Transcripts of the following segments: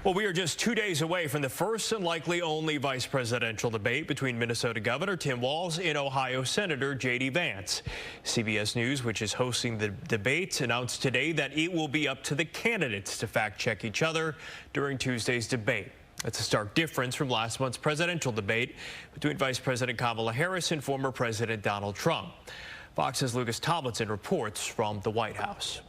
Well, we are just 2 days away from the first and likely only vice presidential debate between Minnesota Governor Tim Walz and Ohio Senator J.D. Vance. CBS News, which is hosting the debate, announced today that it will be up to the candidates to fact-check each other during Tuesday's debate. That's a stark difference from last month's presidential debate between Vice President Kamala Harris and former President Donald Trump. Fox's Lucas Tomlinson reports from the White House.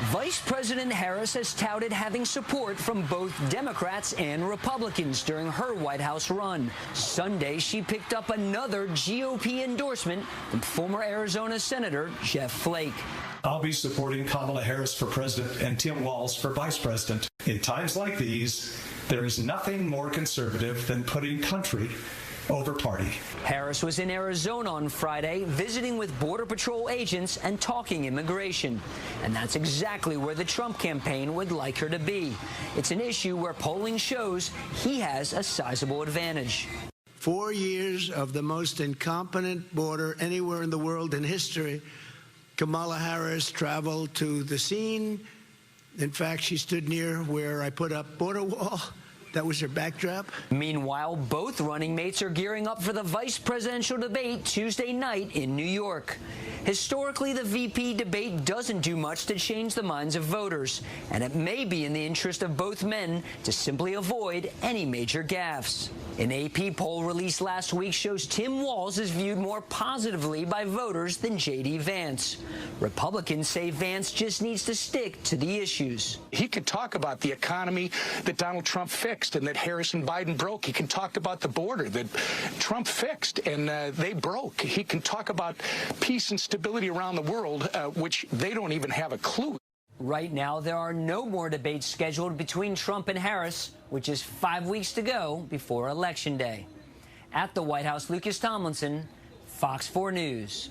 Vice President Harris has touted having support from both Democrats and Republicans during her White House run. Sunday, she picked up another GOP endorsement from former Arizona Senator Jeff Flake. I'll be supporting Kamala Harris for president and Tim Walz for vice president. In times like these, there is nothing more conservative than putting country over party. Harris was in Arizona on Friday, visiting with Border Patrol agents and talking immigration. And that's exactly where the Trump campaign would like her to be. It's an issue where polling shows he has a sizable advantage. 4 years of the most incompetent border anywhere in the world in history. Kamala Harris traveled to the scene. In fact, she stood near where I put up border wall. That was her backdrop. Meanwhile, both running mates are gearing up for the vice presidential debate Tuesday night in New York. Historically, the VP debate doesn't do much to change the minds of voters, and it may be in the interest of both men to simply avoid any major gaffes. An AP poll released last week shows Tim Walz is viewed more positively by voters than J.D. Vance. Republicans say Vance just needs to stick to the issues. He could talk about the economy that Donald Trump fixed and that Harris and Biden broke. He can talk about the border that Trump fixed and they broke. He can talk about peace and stability around the world, which they don't even have a clue. Right now, there are no more debates scheduled between Trump and Harris, which is 5 weeks to go before Election Day. At the White House, Lucas Tomlinson, Fox 4 News.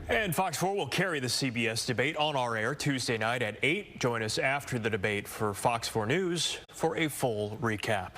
And Fox 4 will carry the CBS debate on our air Tuesday night at 8. Join us after the debate for Fox 4 News for a full recap.